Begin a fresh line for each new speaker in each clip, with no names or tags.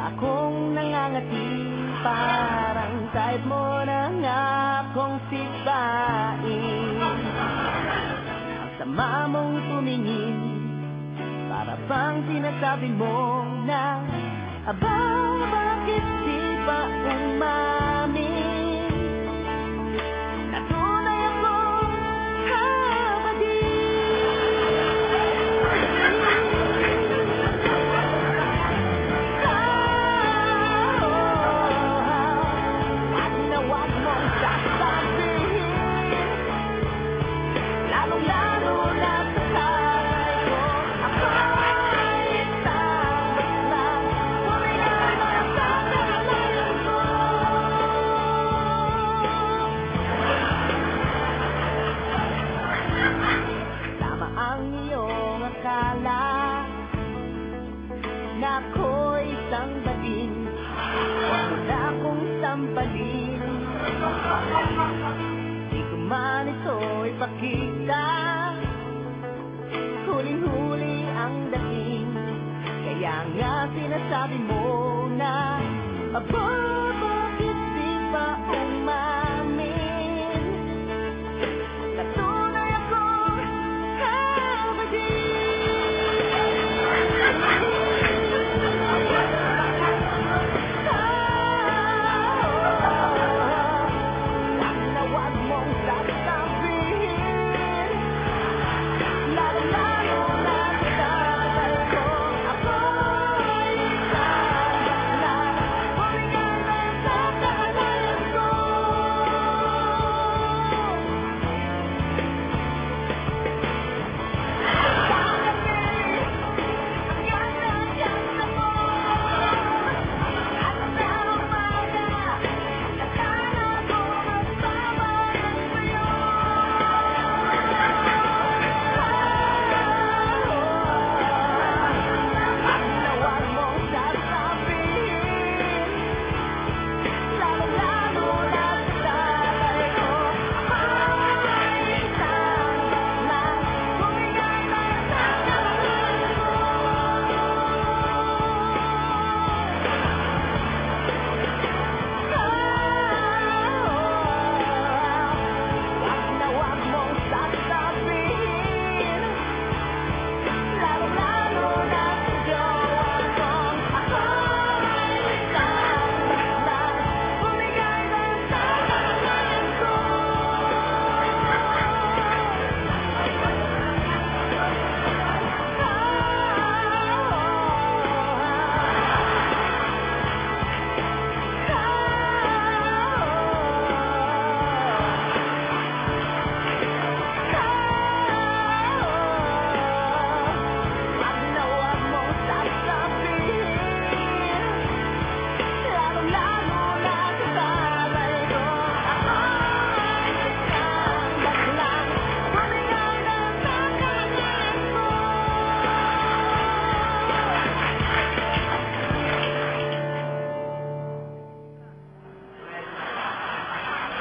akong nangangati, parang kahit mo na nga akong sipain. Ang sama mong tumingin, para bang sinasabi mo na aba, bakit di ba umamin? Natunay akong kapatid. Wag na wag mong sasabihin, lalong-lalo na sa tatay ko. Ako'y isang baklang huminala sa kalayan ko. Tama ang iyong akala na ako'y isang bading. Huwag mo na akong sampalin. Di ko man ito ipakita, huling-huli ang dating. Kaya nga sinasabi mo na aba, bakit di ba umamin? Natunay akong kapatid. Wag na wag mong sasabihin, lalong-lalo na sa tatay ko. Ako'y isang baklang huminala sa kalayan ko.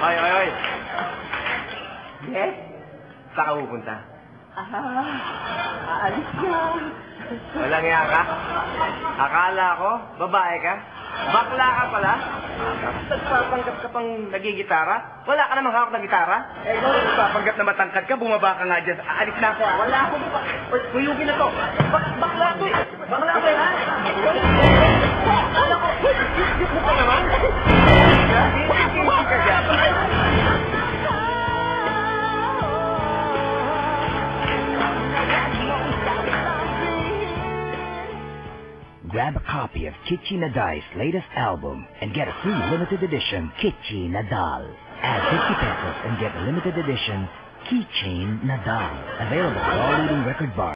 Oy. Yes? Saan ka pupunta?
Aalis na.
Walang iya ka? Akala ko, babae ka? Bakla ka pala? Nagpapanggap ka pang nagigitara? Wala ka namang hawak na gitara? Eh, kung nagpapanggap na matangkad ka, bumaba ka nga dyan. Aalis na ako. Wala ako. Kuyugin na to. Bakla ko eh. Bakla ko eh, ha? Wala ko. Yung mukha naman. Hindi ka dyan.
Grab a copy of Kichi Nadal's latest album and get a free limited edition Kichi Nadal. Add 50 pesos and get a limited edition Keychain Nadal. Available at all leading record bars.